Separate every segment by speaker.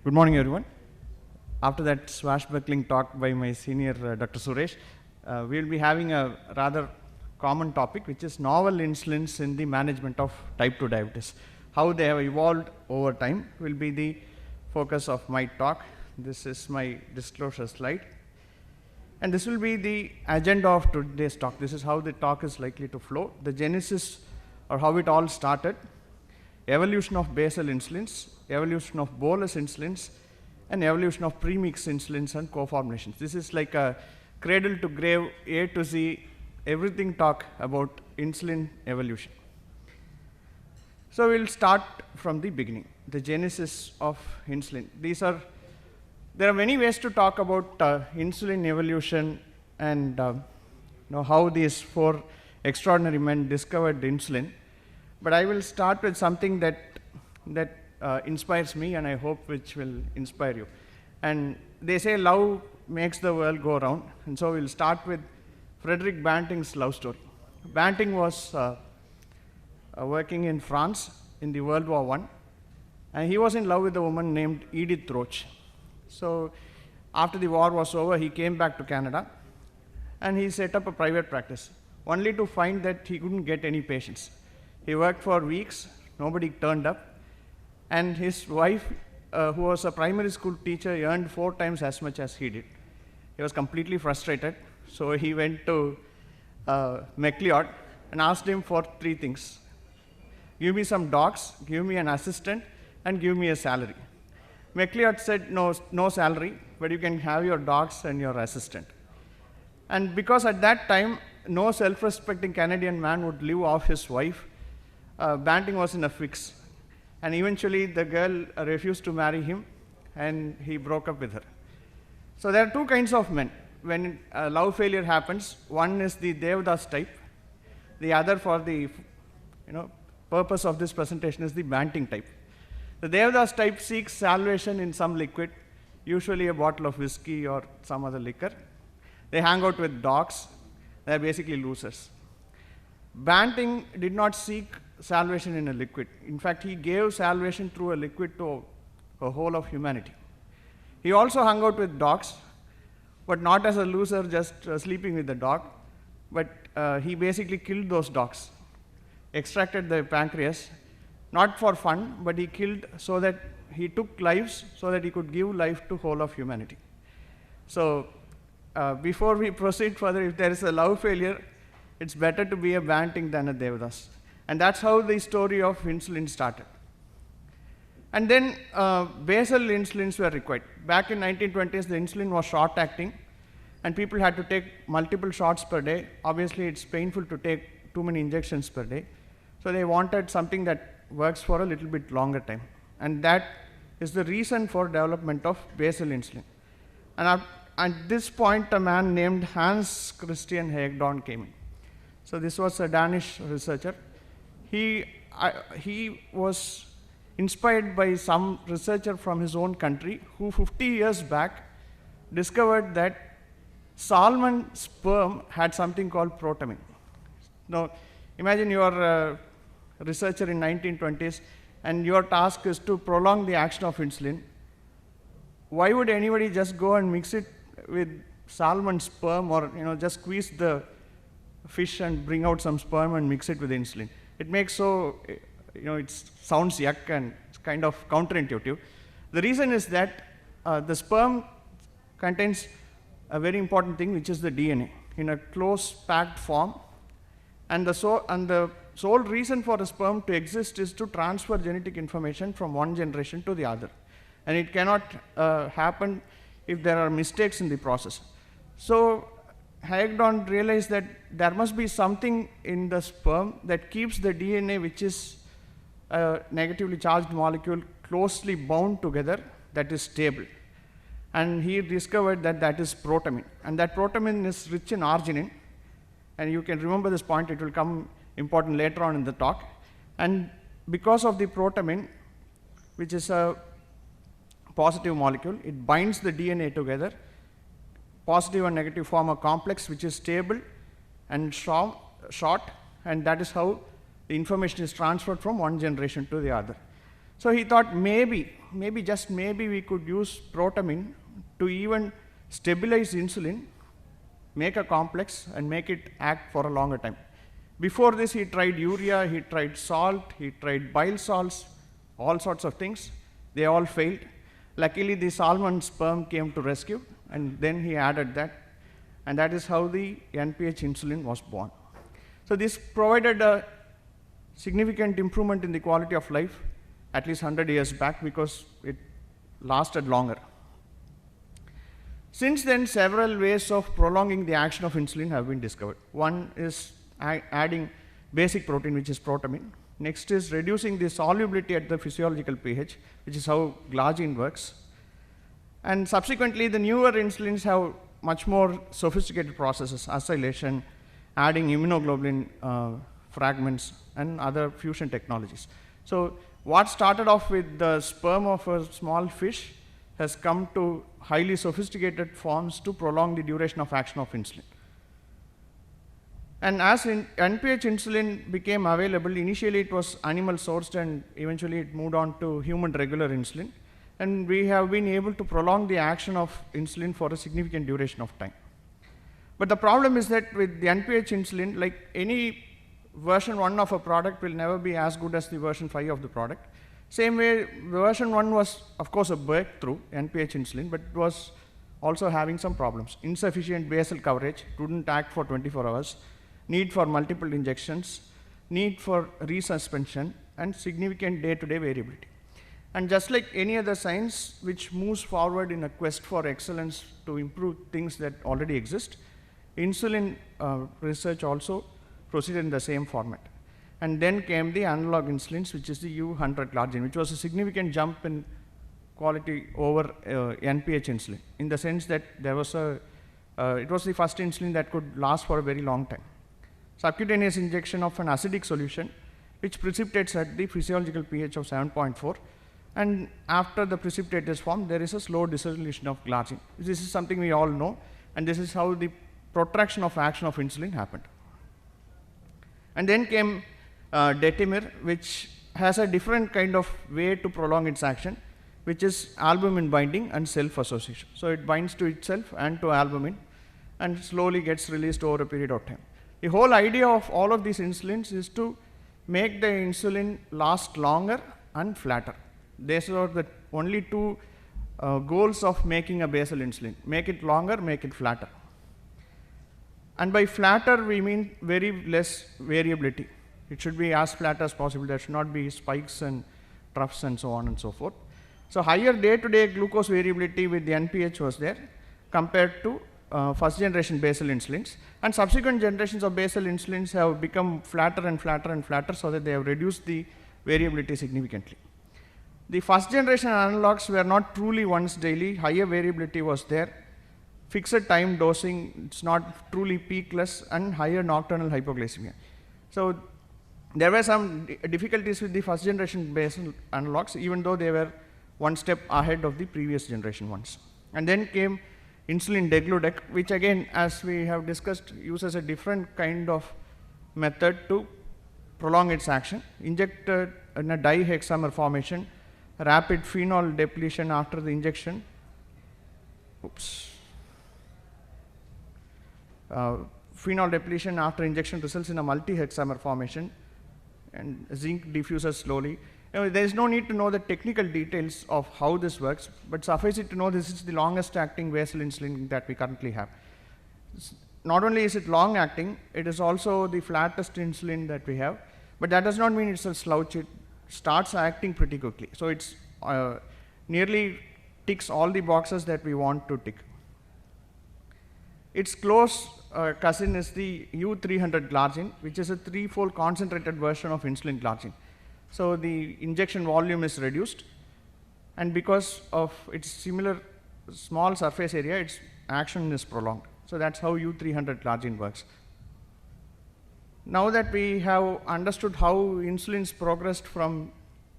Speaker 1: Good morning, everyone. After that swashbuckling talk by my senior, Dr. Suresh, we will be having a rather common topic, which is novel insulins in the management of type 2 diabetes. How they have evolved over time will be the focus of my talk. This is my disclosure slide. And this will be the agenda of today's talk. This is how the talk is likely to flow. The genesis, or how it all started, evolution of basal insulins, evolution of bolus insulins, and evolution of premix insulins and co-formulations. This is like a cradle to grave, A to Z, everything talk about insulin evolution. So we'll start from the beginning, the genesis of insulin. There are many ways to talk about insulin evolution and how these four extraordinary men discovered insulin. But I will start with something that inspires me, and I hope which will inspire you. And they say love makes the world go round, and so we'll start with Frederick Banting's love story. Banting was working in France in the World War I, and he was in love with a woman named Edith Roach. So after the war was over, he came back to Canada, and he set up a private practice, only to find that he couldn't get any patients. He worked for weeks, nobody turned up, and his wife, who was a primary school teacher, earned 4 times as much as he did. He was completely frustrated, so he went to MacLeod and asked him for 3 things. Give me some dogs, give me an assistant, and give me a salary. MacLeod said, no salary, but you can have your dogs and your assistant. And because at that time, no self-respecting Canadian man would live off his wife, Banting was in a fix. And eventually the girl refused to marry him, and he broke up with her. So there are 2 kinds of men. When love failure happens, one is the Devdas type. The other, for the purpose of this presentation, is the Banting type. The Devdas type seeks salvation in some liquid, usually a bottle of whiskey or some other liquor. They hang out with dogs. They are basically losers. Banting did not seek salvation in a liquid. In fact, he gave salvation through a liquid to a whole of humanity. He also hung out with dogs, but not as a loser just sleeping with the dog, but he basically killed those dogs, extracted the pancreas, not for fun, but he killed so that he took lives so that he could give life to whole of humanity. So before we proceed further, if there is a love failure, it's better to be a Banting than a Devdas. And that's how the story of insulin started. And then basal insulins were required. Back in 1920s, the insulin was short-acting, and people had to take multiple shots per day. Obviously, it's painful to take too many injections per day. So they wanted something that works for a little bit longer time. And that is the reason for development of basal insulin. And at this point, a man named Hans Christian Hagedorn came in. So this was a Danish researcher. He was inspired by some researcher from his own country who 50 years back discovered that salmon sperm had something called protamine. Now, imagine you are a researcher in 1920s and your task is to prolong the action of insulin. Why would anybody just go and mix it with salmon sperm, or just squeeze the fish and bring out some sperm and mix it with insulin? It makes it sounds yuck and it's kind of counterintuitive. The reason is that the sperm contains a very important thing, which is the DNA in a close packed form, and the sole reason for a sperm to exist is to transfer genetic information from one generation to the other, and it cannot happen if there are mistakes in the process. So Hagedorn realized that there must be something in the sperm that keeps the DNA, which is a negatively charged molecule, closely bound together, that is stable. And he discovered that that is protamine. And that protamine is rich in arginine. And you can remember this point, it will come important later on in the talk. And because of the protamine, which is a positive molecule, it binds the DNA together. Positive and negative form a complex which is stable and short, and that is how the information is transferred from one generation to the other. So he thought maybe, just maybe we could use protamine to even stabilize insulin, make a complex, and make it act for a longer time. Before this, he tried urea, he tried salt, he tried bile salts, all sorts of things. They all failed. Luckily, the salmon sperm came to rescue, and then he added that. And that is how the NPH insulin was born. So this provided a significant improvement in the quality of life, at least 100 years back, because it lasted longer. Since then, several ways of prolonging the action of insulin have been discovered. One is adding basic protein, which is protamine. Next is reducing the solubility at the physiological pH, which is how glargine works. And subsequently, the newer insulins have much more sophisticated processes, acylation, adding immunoglobulin fragments, and other fusion technologies. So what started off with the sperm of a small fish has come to highly sophisticated forms to prolong the duration of action of insulin. And as NPH insulin became available, initially it was animal sourced and eventually it moved on to human regular insulin. And we have been able to prolong the action of insulin for a significant duration of time. But the problem is that with the NPH insulin, like any version 1 of a product will never be as good as the version 5 of the product. Same way, version 1 was, of course, a breakthrough, NPH insulin, but it was also having some problems. Insufficient basal coverage, couldn't act for 24 hours, need for multiple injections, need for resuspension, and significant day-to-day variability. And just like any other science which moves forward in a quest for excellence to improve things that already exist, insulin research also proceeded in the same format. And then came the analog insulins, which is the U100 glargine, which was a significant jump in quality over NPH insulin, in the sense that there was it was the first insulin that could last for a very long time. Subcutaneous injection of an acidic solution, which precipitates at the physiological pH of 7.4, and after the precipitate is formed, there is a slow dissolution of glargine. This is something we all know, and this is how the protraction of action of insulin happened. And then came detemir, which has a different kind of way to prolong its action, which is albumin binding and self-association. So it binds to itself and to albumin and slowly gets released over a period of time. The whole idea of all of these insulins is to make the insulin last longer and flatter. These are the only two goals of making a basal insulin: make it longer, make it flatter. And by flatter, we mean very less variability. It should be as flat as possible. There should not be spikes and troughs and so on and so forth. So higher day-to-day glucose variability with the NPH was there compared to first generation basal insulins. And subsequent generations of basal insulins have become flatter and flatter and flatter, so that they have reduced the variability significantly. The first generation analogs were not truly once daily. Higher variability was there. Fixed time dosing, it's not truly peakless, and higher nocturnal hypoglycemia. So there were some difficulties with the first generation basal analogs, even though they were one step ahead of the previous generation ones. And then came insulin degludec, which again, as we have discussed, uses a different kind of method to prolong its action. Injected in a dihexamer formation, rapid phenol depletion after the injection. Phenol depletion after injection results in a multi-hexamer formation, and zinc diffuses slowly. There is no need to know the technical details of how this works, but suffice it to know this is the longest acting basal insulin that we currently have. Not only is it long acting, it is also the flattest insulin that we have, but that does not mean it's a slouch. It starts acting pretty quickly. So it's nearly ticks all the boxes that we want to tick. Its close cousin is the U300 glargine, which is a threefold concentrated version of insulin glargine. So the injection volume is reduced, and because of its similar small surface area, its action is prolonged. So that's how U300 glargine works. Now that we have understood how insulins progressed from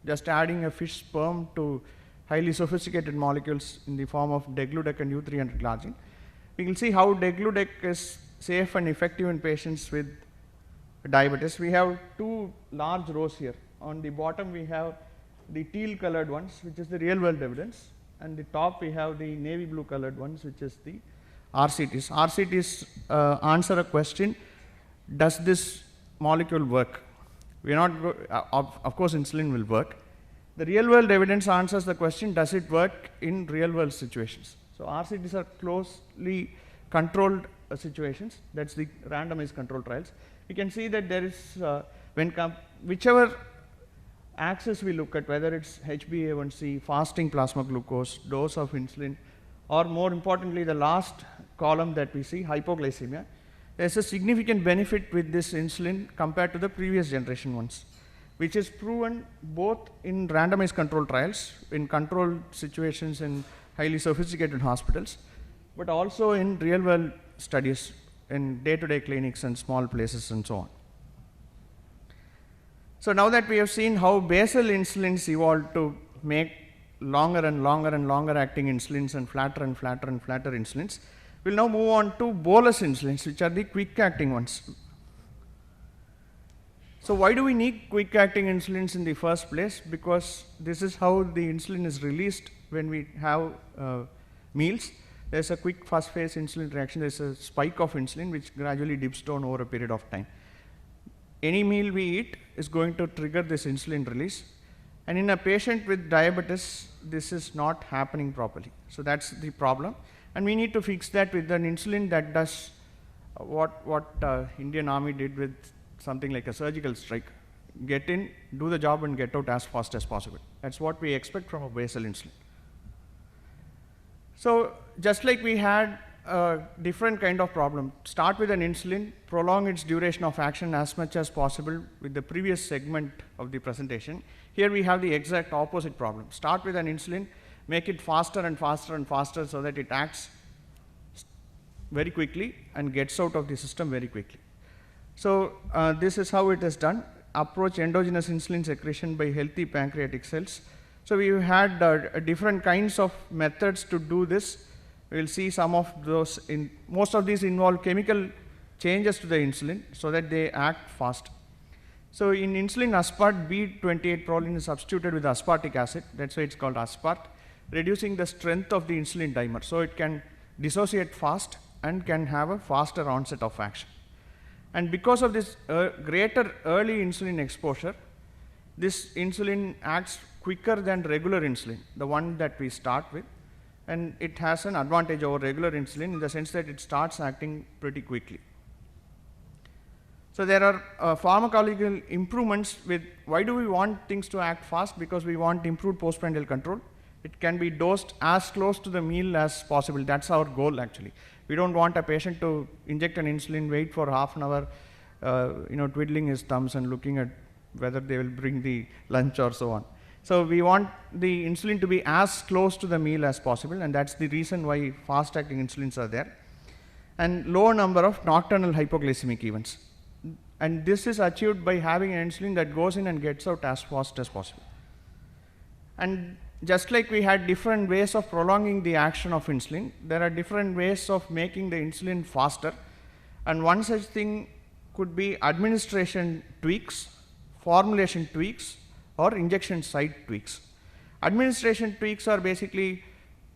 Speaker 1: just adding a fish sperm to highly sophisticated molecules in the form of degludec and U300 glargine, we can see how degludec is safe and effective in patients with diabetes. We have two large rows here. On the bottom, we have the teal colored ones, which is the real world evidence, and the top we have the navy blue colored ones, which is the RCTs. RCTs answer a question, does this molecule work? We are not of course insulin will work. The real world evidence answers the question, does it work in real world situations? So RCTs are closely controlled situations, that's the randomized control trials. You can see that there is, whichever axis we look at, whether it's HbA1c, fasting plasma glucose, dose of insulin, or more importantly the last column that we see, hypoglycemia, there's a significant benefit with this insulin compared to the previous generation ones, which is proven both in randomized control trials, in controlled situations in highly sophisticated hospitals, but also in real world studies in day-to-day clinics and small places and so on. So now that we have seen how basal insulins evolved to make longer and longer and longer acting insulins and flatter and flatter and flatter insulins, we'll now move on to bolus insulins, which are the quick acting ones. So why do we need quick acting insulins in the first place? Because this is how the insulin is released when we have meals. There's a quick fast phase insulin reaction, there's a spike of insulin which gradually dips down over a period of time. Any meal we eat is going to trigger this insulin release, and in a patient with diabetes this is not happening properly. So that's the problem, and we need to fix that with an insulin that does what Indian Army did with something like a surgical strike. Get in, do the job and get out as fast as possible. That's what we expect from a basal insulin. So just like we had a different kind of problem, start with an insulin, prolong its duration of action as much as possible with the previous segment of the presentation. Here we have the exact opposite problem. Start with an insulin, make it faster and faster and faster so that it acts very quickly and gets out of the system very quickly. So this is how it is done. Approach endogenous insulin secretion by healthy pancreatic cells. So we had different kinds of methods to do this. We will see some of those. Most of these involve chemical changes to the insulin so that they act fast. So in insulin, aspart B28 proline is substituted with aspartic acid. That's why it's called aspart, reducing the strength of the insulin dimer. So it can dissociate fast and can have a faster onset of action. And because of this greater early insulin exposure, this insulin acts quicker than regular insulin, the one that we start with, and it has an advantage over regular insulin in the sense that it starts acting pretty quickly. So there are pharmacological improvements with why do we want things to act fast? Because we want improved postprandial control. It can be dosed as close to the meal as possible. That's our goal actually. We don't want a patient to inject an insulin, wait for half an hour, twiddling his thumbs and looking at whether they will bring the lunch or so on. So we want the insulin to be as close to the meal as possible, and that's the reason why fast acting insulins are there. And low number of nocturnal hypoglycemic events. And this is achieved by having an insulin that goes in and gets out as fast as possible. And just like we had different ways of prolonging the action of insulin, there are different ways of making the insulin faster. And one such thing could be administration tweaks, formulation tweaks, or injection site tweaks. Administration tweaks are basically,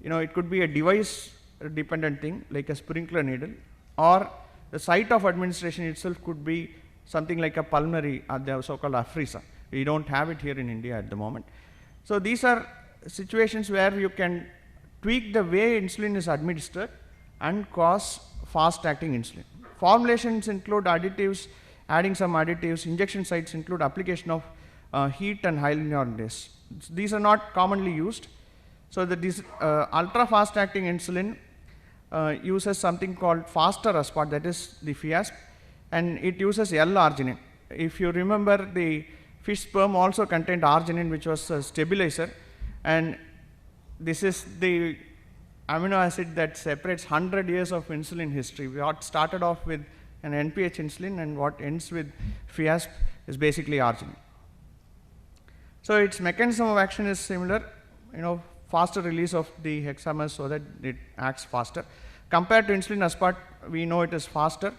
Speaker 1: it could be a device dependent thing like a sprinkler needle, or the site of administration itself could be something like a pulmonary, the so-called aphrisa. We don't have it here in India at the moment. So these are situations where you can tweak the way insulin is administered and cause fast acting insulin. Formulations include additives, adding some additives. Injection sites include application of heat and hyaluronidase. These are not commonly used. So this ultra fast acting insulin uses something called faster aspart, that is the FIASP, and it uses L-arginine. If you remember, the fish sperm also contained arginine, which was a stabilizer, and this is the amino acid that separates 100 years of insulin history. What started off with an NPH insulin and what ends with FIASP is basically arginine. So its mechanism of action is similar, faster release of the hexamers so that it acts faster. Compared to insulin aspart, we know it is faster,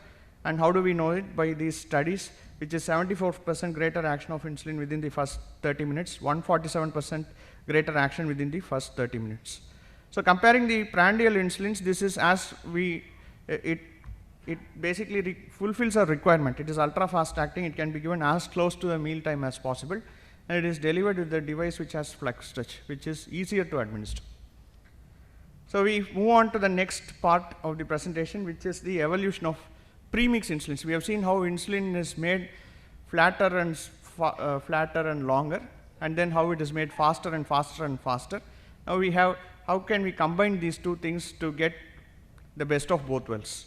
Speaker 1: And how do we know it? By these studies, which is 74% greater action of insulin within the first 30 minutes, 147% greater action within the first 30 minutes. So comparing the prandial insulins, this is as it basically fulfills a requirement. It is ultra fast acting. It can be given as close to the meal time as possible, and it is delivered with the device which has flex touch, which is easier to administer. So we move on to the next part of the presentation, which is the evolution of premix insulins. We have seen how insulin is made flatter and longer, and then how it is made faster and faster and faster. Now we have how can we combine these two things to get the best of both worlds.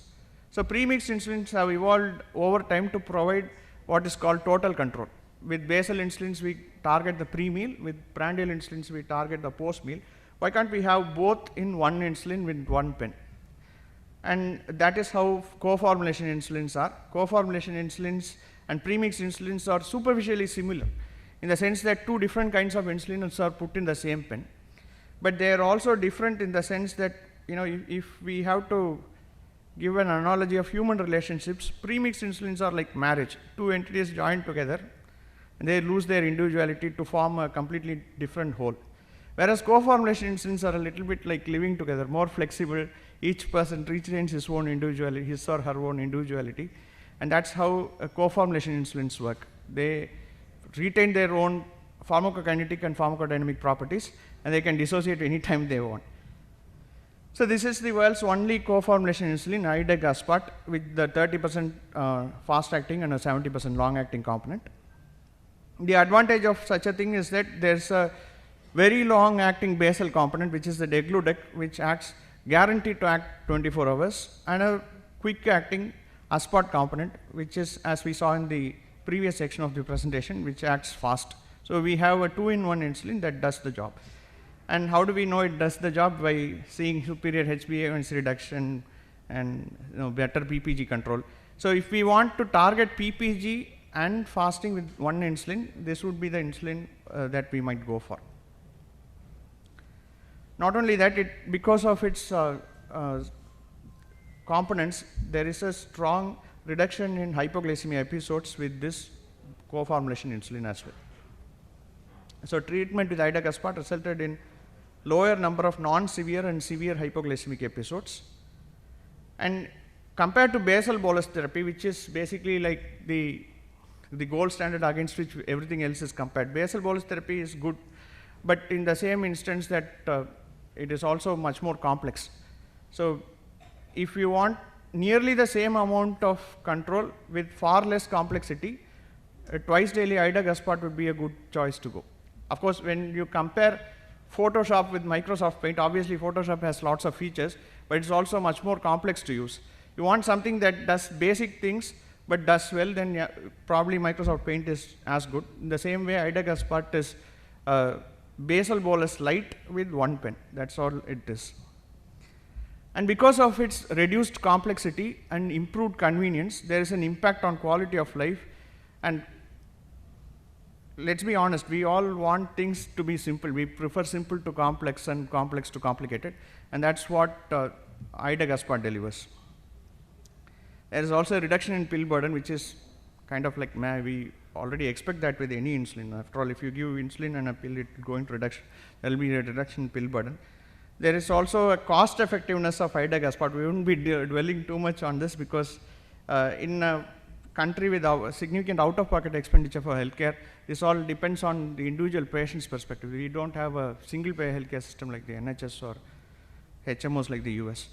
Speaker 1: So premixed insulins have evolved over time to provide what is called total control. With basal insulins, we target the pre-meal. With prandial insulins, we target the post-meal. Why can't we have both in one insulin with one pen? And that is how co-formulation insulins are. Co-formulation insulins and premixed insulins are superficially similar in the sense that two different kinds of insulins are put in the same pen. But they are also different in the sense that, if we have to give an analogy of human relationships, premixed insulins are like marriage. Two entities join together and they lose their individuality to form a completely different whole. Whereas co-formulation insulins are a little bit like living together, more flexible. Each person retains his own individuality, his or her own individuality, and that's how co-formulation insulins work. They retain their own pharmacokinetic and pharmacodynamic properties, and they can dissociate anytime they want. So this is the world's only co-formulation insulin, ideg-aspart, with the 30% fast-acting and a 70% long-acting component. The advantage of such a thing is that there's a very long-acting basal component, which is the degludec, which acts guaranteed to act 24 hours, and a quick-acting aspart component, which is, as we saw in the previous section of the presentation, which acts fast. So we have a 2-in-1 insulin that does the job. And how do we know it does the job? By seeing superior HbA1c reduction and better PPG control. So if we want to target PPG and fasting with one insulin, this would be the insulin that we might go for. Not only that, because of its components, there is a strong reduction in hypoglycemia episodes with this co-formulation insulin as well. So treatment with ideg-aspart resulted in lower number of non-severe and severe hypoglycemic episodes. And compared to basal bolus therapy, which is basically like the gold standard against which everything else is compared, basal bolus therapy is good, but in the same instance that it is also much more complex. So if you want nearly the same amount of control with far less complexity, twice daily ideg-aspart would be a good choice to go. Of course, when you compare Photoshop with Microsoft Paint, obviously Photoshop has lots of features, but it's also much more complex to use. You want something that does basic things but does well, then probably Microsoft Paint is as good. In the same way, ideg-aspart is basal bolus light with one pen. That's all it is. And because of its reduced complexity and improved convenience, there is an impact on quality of life. And let's be honest, we all want things to be simple. We prefer simple to complex and complex to complicated, and that's what ideg-aspart delivers. There is also a reduction in pill burden, which is kind of like, we already expect that with any insulin. After all, if you give insulin and a pill, it will go into reduction. There will be a reduction in pill burden. There is also a cost effectiveness of ideg-aspart. We won't be dwelling too much on this because in a country with a significant out-of-pocket expenditure for healthcare, this all depends on the individual patient's perspective. We don't have a single-payer healthcare system like the NHS or HMOs like the US.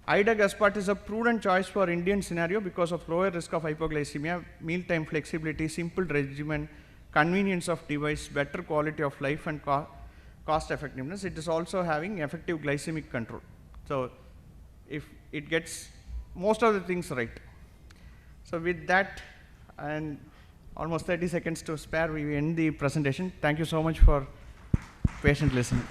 Speaker 1: Ideg-aspart is a prudent choice for Indian scenario because of lower risk of hypoglycemia, mealtime flexibility, simple regimen, convenience of device, better quality of life, and cost effectiveness. It is also having effective glycemic control. So if it gets most of the things right. So with that, and almost 30 seconds to spare, we end the presentation. Thank you so much for patient listening.